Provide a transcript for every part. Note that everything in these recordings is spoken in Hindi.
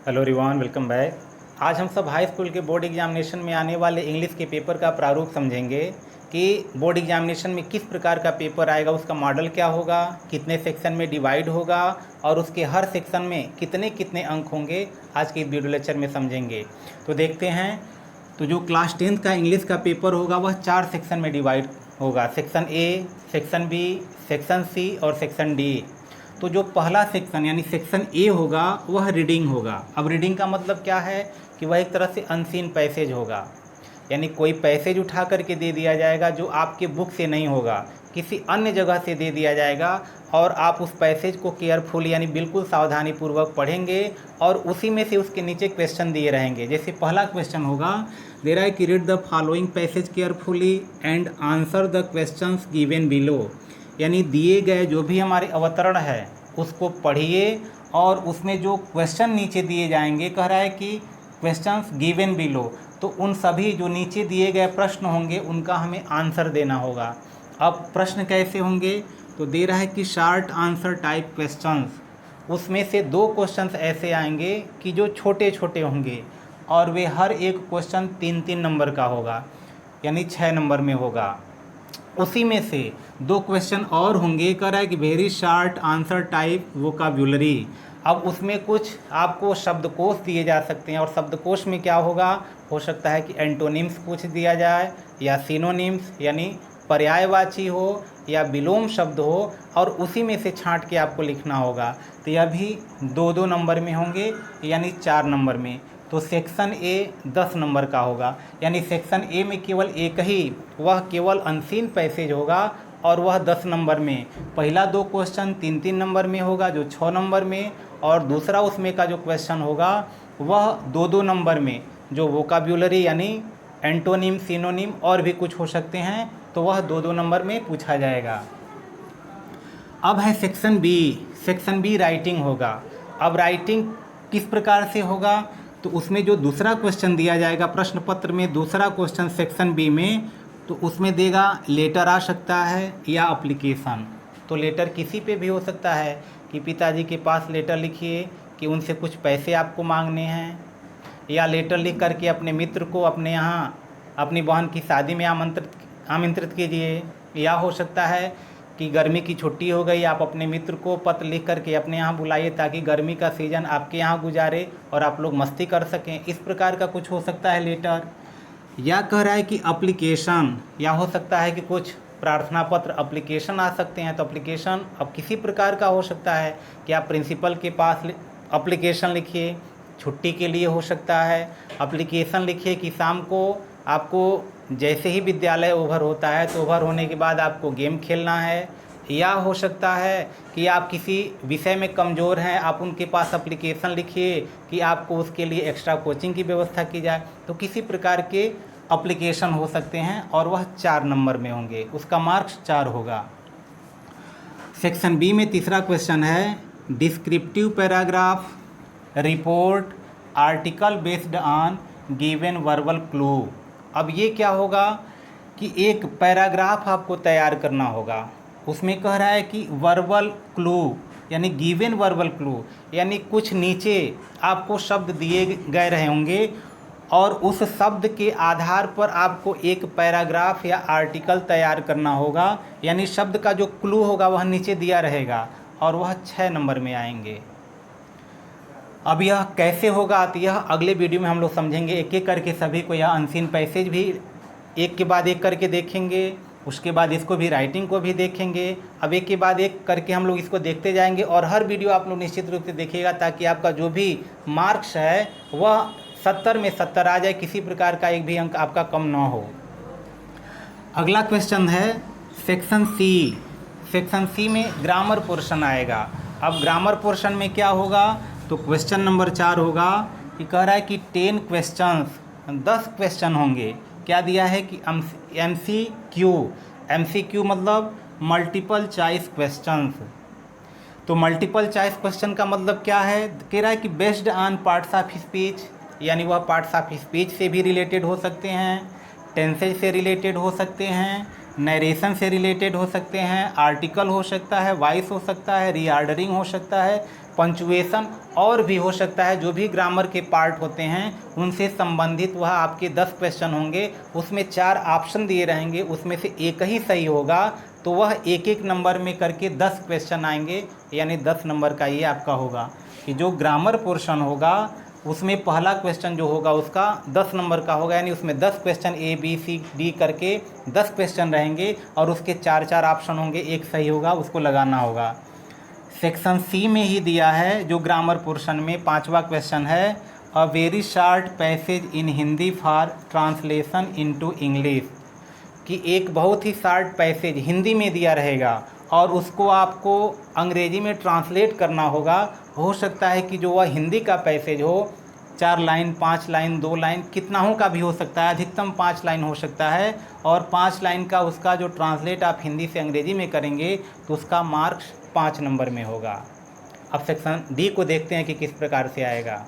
Hello रिवान, welcome back. आज हम सब हाई स्कूल के बोर्ड एग्जामिनेशन में आने वाले इंग्लिश के पेपर का प्रारूप समझेंगे कि बोर्ड एग्जामिनेशन में किस प्रकार का पेपर आएगा, उसका मॉडल क्या होगा, कितने सेक्शन में डिवाइड होगा और उसके हर सेक्शन में कितने कितने अंक होंगे। आज के इस वीडियो लेक्चर में समझेंगे। तो देखते हैं। तो जो क्लास 10th का इंग्लिश का पेपर होगा वह 4 सेक्शन में डिवाइड होगा। Section A, section B, section C और सेक्शन डी। तो जो पहला सेक्शन यानी सेक्शन ए होगा वह रीडिंग होगा। अब रीडिंग का मतलब क्या है कि वह एक तरह से अनसीन पैसेज होगा, यानी कोई पैसेज उठा करके दे दिया जाएगा जो आपके बुक से नहीं होगा, किसी अन्य जगह से दे दिया जाएगा और आप उस पैसेज को केयरफुल यानी बिल्कुल सावधानी पूर्वक पढ़ेंगे और उसी में से उसके नीचे क्वेश्चन दिए रहेंगे। जैसे पहला क्वेश्चन होगा, दे रहा है कि read the following passage carefully and answer the questions given below. यानी दिए गए जो भी हमारे अवतरण है उसको पढ़िए और उसमें जो क्वेश्चन नीचे दिए जाएंगे, कह रहा है कि क्वेश्चंस गिवन बिलो, तो उन सभी जो नीचे दिए गए प्रश्न होंगे उनका हमें आंसर देना होगा। अब प्रश्न कैसे होंगे, तो दे रहा है कि शॉर्ट आंसर टाइप क्वेश्चंस। उसमें से 2 क्वेश्चंस ऐसे आएंगे कि जो छोटे छोटे होंगे और वे हर एक क्वेश्चन 3-3 नंबर का होगा, यानी 6 नंबर में होगा। उसी में से 2 क्वेश्चन और होंगे, कह रहा है कि वेरी शॉर्ट आंसर टाइप वोकाब्युलरी। अब उसमें कुछ आपको शब्दकोश दिए जा सकते हैं और शब्दकोश में क्या होगा, हो सकता है कि एंटोनिम्स पूछ दिया जाए या सिनोनिम्स यानी पर्यायवाची हो या विलोम शब्द हो और उसी में से छांट के आपको लिखना होगा। तो यह भी 2-2 नंबर में होंगे यानी 4 नंबर में। तो सेक्शन ए 10 नंबर का होगा, यानी सेक्शन ए में केवल एक ही, वह केवल अनसीन पैसेज होगा और वह 10 नंबर में। पहला 2 क्वेश्चन 3-3 नंबर में होगा जो 6 नंबर में, और दूसरा उसमें का जो क्वेश्चन होगा वह 2-2 नंबर में, जो वोकाब्युलरी यानी एंटोनिम, सिनोनिम और भी कुछ हो सकते हैं, तो वह 2-2 नंबर में पूछा जाएगा। अब है section B. Section B writing होगा। अब राइटिंग किस प्रकार से होगा, तो उसमें जो दूसरा क्वेश्चन दिया जाएगा प्रश्न पत्र में, दूसरा क्वेश्चन सेक्शन बी में, तो उसमें देगा लेटर आ सकता है या एप्लीकेशन। तो लेटर किसी पे भी हो सकता है कि पिताजी के पास लेटर लिखिए कि उनसे कुछ पैसे आपको मांगने हैं, या लेटर लिख करके अपने मित्र को अपने यहाँ अपनी बहन की शादी में आमंत्रित कीजिए। या हो सकता है कि गर्मी की छुट्टी हो गई, आप अपने मित्र को पत्र लिख करके अपने यहाँ बुलाइए ताकि गर्मी का सीज़न आपके यहाँ गुजारे और आप लोग मस्ती कर सकें। इस प्रकार का कुछ हो सकता है लेटर। या कह रहा है कि एप्लीकेशन, या हो सकता है कि कुछ प्रार्थना पत्र एप्लीकेशन आ सकते हैं। तो एप्लीकेशन अब किसी प्रकार का हो सकता है कि आप प्रिंसिपल के पास एप्लीकेशन लिखिए, छुट्टी के लिए हो सकता है। एप्लीकेशन लिखिए कि शाम को आपको जैसे ही विद्यालय ओवर होता है तो ओवर होने के बाद आपको गेम खेलना है। या हो सकता है कि आप किसी विषय में कमज़ोर हैं, आप उनके पास एप्लीकेशन लिखिए कि आपको उसके लिए एक्स्ट्रा कोचिंग की व्यवस्था की जाए। तो किसी प्रकार के एप्लीकेशन हो सकते हैं और वह 4 नंबर में होंगे, उसका मार्क्स 4 होगा। सेक्शन बी में तीसरा क्वेश्चन है descriptive paragraph, report, article based on given verbal clue. अब ये क्या होगा कि एक पैराग्राफ आपको तैयार करना होगा। उसमें कह रहा है कि वर्बल क्लू यानी गिवन वर्बल क्लू, यानी कुछ नीचे आपको शब्द दिए गए रहे होंगे और उस शब्द के आधार पर आपको एक पैराग्राफ या आर्टिकल तैयार करना होगा। यानी शब्द का जो क्लू होगा वह नीचे दिया रहेगा और वह 6 नंबर में आएंगे। अब यह कैसे होगा तो यह अगले वीडियो में हम लोग समझेंगे, एक एक करके सभी को। यह अनसीन पैसेज भी एक के बाद एक करके देखेंगे, उसके बाद इसको भी, राइटिंग को भी देखेंगे। अब एक के बाद एक करके हम लोग इसको देखते जाएंगे और हर वीडियो आप लोग निश्चित रूप से देखिएगा ताकि आपका जो भी मार्क्स है वह 70 में 70 आ जाए, किसी प्रकार का एक भी अंक आपका कम ना हो। अगला क्वेश्चन है सेक्शन सी। सेक्शन सी में ग्रामर पोर्शन आएगा। अब ग्रामर पोर्शन में क्या होगा, तो क्वेश्चन नंबर 4 होगा कि कह रहा है कि 10 क्वेश्चंस, 10 क्वेश्चन होंगे। क्या दिया है कि MCQ मतलब मल्टीपल चॉइस क्वेश्चंस। तो मल्टीपल चॉइस क्वेश्चन का मतलब क्या है, कह रहा है कि based on parts of speech, यानी वह पार्ट्स ऑफ स्पीच से भी रिलेटेड हो सकते हैं, टेंसेज से रिलेटेड हो सकते हैं, नरेशन से रिलेटेड हो सकते हैं, आर्टिकल हो सकता है, वॉइस हो सकता है, रीऑर्डरिंग हो सकता है, पंक्चुएशन और भी हो सकता है। जो भी ग्रामर के पार्ट होते हैं उनसे संबंधित वह आपके 10 क्वेश्चन होंगे। उसमें 4 ऑप्शन दिए रहेंगे, उसमें से एक ही सही होगा तो वह एक एक नंबर में करके 10 क्वेश्चन आएंगे, यानी 10 नंबर का ये आपका होगा कि जो ग्रामर पोर्शन होगा उसमें पहला क्वेश्चन जो होगा उसका 10 नंबर का होगा, यानी उसमें 10 question A B C D करके 10 क्वेश्चन रहेंगे और उसके 4 ऑप्शन होंगे, एक सही होगा, उसको लगाना होगा। सेक्शन सी में ही दिया है जो ग्रामर पोर्शन में 5वां क्वेश्चन है, a very short passage in Hindi for translation into English, कि एक बहुत ही शार्ट पैसेज हिंदी में दिया रहेगा और उसको आपको अंग्रेजी में ट्रांसलेट करना होगा। हो सकता है कि जो वह हिंदी का पैसेज हो 4 लाइन, 5 लाइन, 2 लाइन, कितनाओं का भी हो सकता है, अधिकतम 5 लाइन हो सकता है। और 5 लाइन का उसका जो ट्रांसलेट आप हिंदी से अंग्रेजी में करेंगे तो उसका मार्क्स 5 नंबर में होगा। अब सेक्शन डी को देखते हैं कि किस प्रकार से आएगा।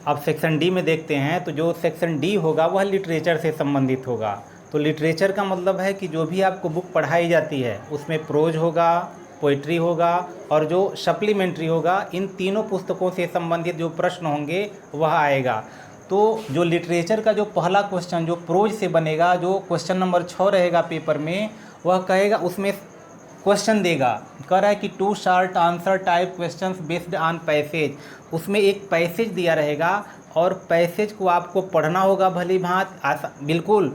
अब सेक्शन डी में देखते हैं तो जो सेक्शन डी होगा वह लिटरेचर से संबंधित होगा। तो लिटरेचर का मतलब है कि जो भी आपको बुक पढ़ाई जाती है उसमें प्रोज होगा, पोइट्री होगा और जो सप्लीमेंट्री होगा, इन तीनों पुस्तकों से संबंधित जो प्रश्न होंगे वह आएगा। तो जो लिटरेचर का जो पहला क्वेश्चन जो प्रोज से बनेगा, जो क्वेश्चन नंबर 6 रहेगा पेपर में, वह कहेगा, उसमें क्वेश्चन देगा, कह रहा है कि 2 short answer type questions based on passage. उसमें एक पैसेज दिया रहेगा और पैसेज को आपको पढ़ना होगा भली भांति, बिल्कुल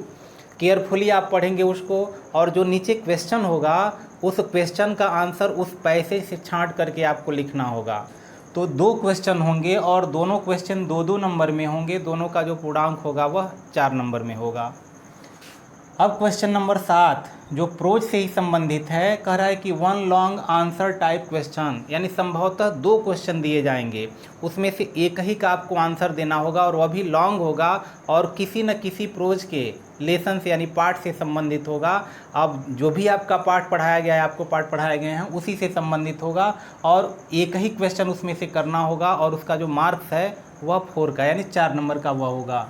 केयरफुली आप पढ़ेंगे उसको, और जो नीचे क्वेश्चन होगा उस क्वेश्चन का आंसर उस पैसेज से छांट करके आपको लिखना होगा। तो 2 क्वेश्चन होंगे और दोनों क्वेश्चन 2-2 नंबर में होंगे, दोनों का जो पूर्णांक होगा वह 4 नंबर में होगा। अब क्वेश्चन नंबर 7 जो प्रोज से ही संबंधित है, कह रहा है कि 1 लॉन्ग आंसर टाइप क्वेश्चन, यानी संभवतः 2 क्वेश्चन दिए जाएंगे, उसमें से एक ही का आपको आंसर देना होगा और वह भी लॉन्ग होगा और किसी न किसी प्रोज के लेसन से यानी पाठ से संबंधित होगा। अब जो भी आपका पाठ पढ़ाया गया है, आपको पाठ पढ़ाए गए हैं उसी से संबंधित होगा और एक ही क्वेश्चन उसमें से करना होगा और उसका जो मार्क्स है वह 4 का यानी 4 नंबर का वह होगा।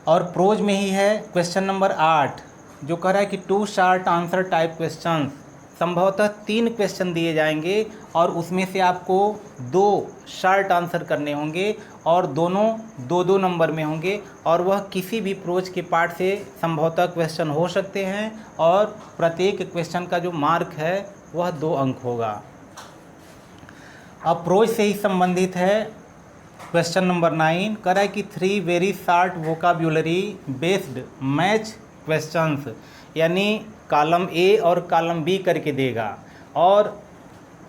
और प्रोज में ही है क्वेश्चन नंबर 8 जो कह रहा है कि 2 शॉर्ट आंसर टाइप क्वेश्चन, संभवतः 3 क्वेश्चन दिए जाएंगे और उसमें से आपको 2 शॉर्ट आंसर करने होंगे और दोनों 2-2 नंबर में होंगे और वह किसी भी प्रोज के पार्ट से संभवतः क्वेश्चन हो सकते हैं और प्रत्येक क्वेश्चन का जो मार्क है वह 2 अंक होगा। अब प्रोज से ही संबंधित है क्वेश्चन नंबर 9, कह रहा है कि 3 very short vocabulary based match questions, यानी कॉलम ए और कॉलम बी करके देगा और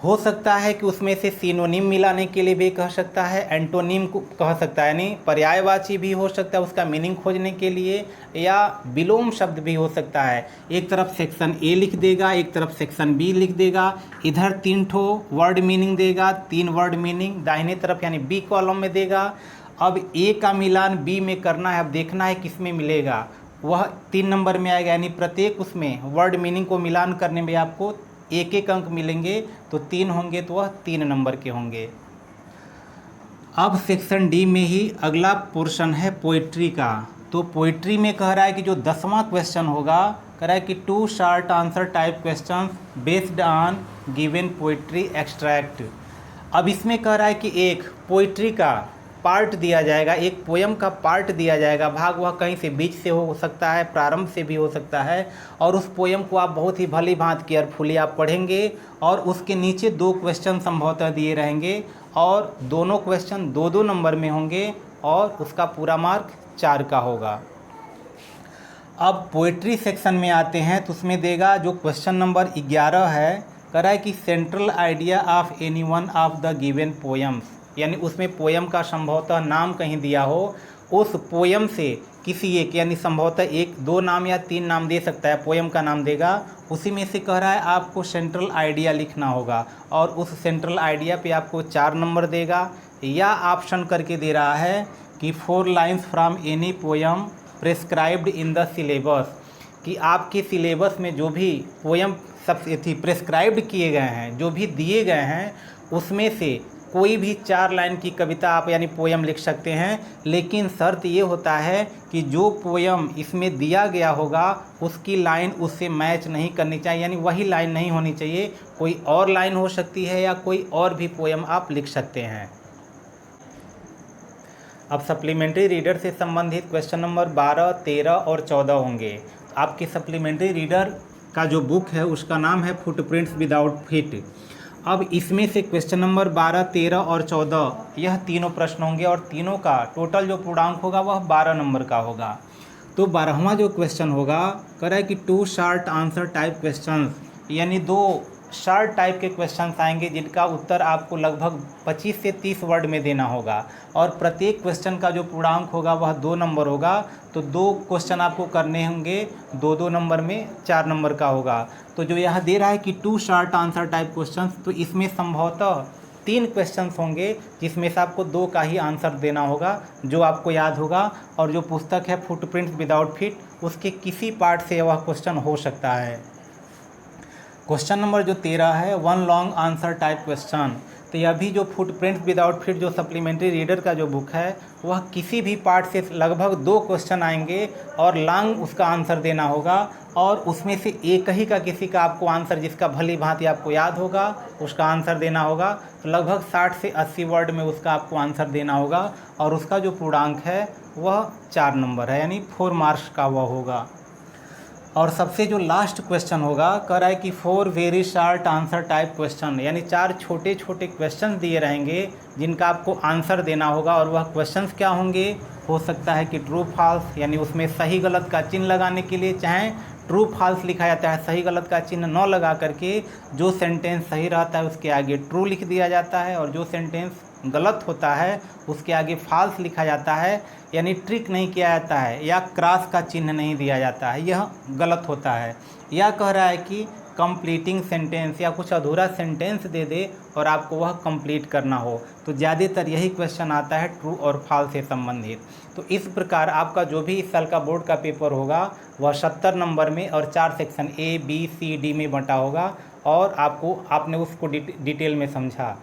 हो सकता है कि उसमें से सिनोनिम मिलाने के लिए भी कह सकता है, एंटोनिम को कह सकता है, यानी पर्यायवाची भी हो सकता है उसका मीनिंग खोजने के लिए, या विलोम शब्द भी हो सकता है। एक तरफ सेक्शन ए लिख देगा, एक तरफ सेक्शन बी लिख देगा, इधर 3 ठो वर्ड मीनिंग देगा, 3 वर्ड मीनिंग दाहिने तरफ यानी बी कॉलम में देगा। अब ए का मिलान बी में करना है, अब देखना है किस में मिलेगा, वह 3 नंबर में आएगा, यानी प्रत्येक उसमें वर्ड मीनिंग को मिलान करने में आपको 1-1 अंक मिलेंगे, तो 3 होंगे तो वह 3 नंबर के होंगे। अब सेक्शन डी में ही अगला पोर्शन है पोइट्री का। तो पोइट्री में कह रहा है कि जो 10वां क्वेश्चन होगा, कह रहा है कि 2 short answer type question based on given poetry extract. अब इसमें कह रहा है कि एक पोइट्री का पार्ट दिया जाएगा, एक पोयम का पार्ट दिया जाएगा, भाग वह कहीं से बीच से हो सकता है, प्रारंभ से भी हो सकता है, और उस पोयम को आप बहुत ही भली भांति केयरफुली आप पढ़ेंगे और उसके नीचे 2 क्वेश्चन संभवतः दिए रहेंगे और दोनों क्वेश्चन 2-2 नंबर में होंगे और उसका पूरा मार्क 4 का होगा। अब पोइट्री सेक्शन में आते हैं तो उसमें देगा जो क्वेश्चन नंबर 11 है, कह रहा है कि central idea of any one of the given poems, यानी उसमें पोयम का संभवतः नाम कहीं दिया हो, उस पोयम से किसी एक, यानी संभवतः 1-2 नाम या 3 नाम दे सकता है, पोयम का नाम देगा, उसी में से कह रहा है आपको सेंट्रल आइडिया लिखना होगा और उस सेंट्रल आइडिया पे आपको 4 नंबर देगा, या ऑप्शन करके दे रहा है कि 4 lines from any poem prescribed in the syllabus, कि आपके सिलेबस में जो भी पोयम सब प्रेस्क्राइब्ड किए गए हैं, जो भी दिए गए हैं, उसमें से कोई भी 4 लाइन की कविता आप यानी पोयम लिख सकते हैं, लेकिन शर्त ये होता है कि जो पोयम इसमें दिया गया होगा उसकी लाइन उससे मैच नहीं करनी चाहिए, यानी वही लाइन नहीं होनी चाहिए, कोई और लाइन हो सकती है या कोई और भी पोयम आप लिख सकते हैं। अब सप्लीमेंट्री रीडर से संबंधित क्वेश्चन नंबर 12, 13 और 14 होंगे। आपके सप्लीमेंट्री रीडर का जो बुक है उसका नाम है फुटप्रिंट्स विदाउट फीट। अब इसमें से क्वेश्चन नंबर 12, 13 और 14 यह तीनों प्रश्न होंगे और तीनों का टोटल जो पूर्णांक होगा वह 12 नंबर का होगा। तो 12वां जो क्वेश्चन होगा कह रहा है कि 2 शॉर्ट आंसर टाइप क्वेश्चन, यानी 2 शॉर्ट टाइप के क्वेश्चंस आएंगे जिनका उत्तर आपको लगभग 25 से 30 वर्ड में देना होगा और प्रत्येक क्वेश्चन का जो पूर्णांक होगा वह 2 नंबर होगा। तो 2 क्वेश्चन आपको करने होंगे 2-2 नंबर में 4 नंबर का होगा। तो जो यह दे रहा है कि 2 शॉर्ट आंसर टाइप क्वेश्चंस, तो इसमें संभवतः 3 क्वेश्चंस होंगे जिसमें से आपको 2 का ही आंसर देना होगा जो आपको याद होगा। और जो पुस्तक है फुटप्रिंट्स विदाउट फीट उसके किसी पार्ट से वह क्वेश्चन हो सकता है। क्वेश्चन नंबर जो 13 है 1 लॉन्ग आंसर टाइप क्वेश्चन, तो यह भी जो फुटप्रिंट्स विदाउट फीट जो सप्लीमेंट्री रीडर का जो बुक है वह किसी भी पार्ट से लगभग 2 क्वेश्चन आएंगे और लॉन्ग उसका आंसर देना होगा और उसमें से एक ही का किसी का आपको आंसर जिसका भली भांति आपको याद होगा उसका आंसर देना होगा। तो लगभग 60 से 80 वर्ड में उसका आपको आंसर देना होगा और उसका जो पूर्णांक है वह 4 नंबर है, यानी 4 मार्क्स का वह होगा। और सबसे जो लास्ट क्वेश्चन होगा कह रहा है कि 4 very short answer type question, यानी 4 छोटे छोटे क्वेश्चन दिए रहेंगे जिनका आपको आंसर देना होगा। और वह क्वेश्चंस क्या होंगे, हो सकता है कि ट्रू फॉल्स, यानी उसमें सही गलत का चिन्ह लगाने के लिए चाहे ट्रू फॉल्स लिखा जाता है, सही गलत का चिन्ह न लगा करके जो सेंटेंस सही रहता है उसके आगे ट्रू लिख दिया जाता है और जो सेंटेंस गलत होता है उसके आगे फॉल्स लिखा जाता है, यानी ट्रिक नहीं किया जाता है या क्रॉस का चिन्ह नहीं दिया जाता है, यह गलत होता है। यह कह रहा है कि कंप्लीटिंग सेंटेंस या कुछ अधूरा सेंटेंस दे दे और आपको वह कंप्लीट करना हो, तो ज़्यादातर यही क्वेश्चन आता है ट्रू और फॉल्स से संबंधित। तो इस प्रकार आपका जो भी इस साल का बोर्ड का पेपर होगा वह 70 नंबर में और 4 section A, B, C, D में बंटा होगा और आपने उसको डिटेल में समझा।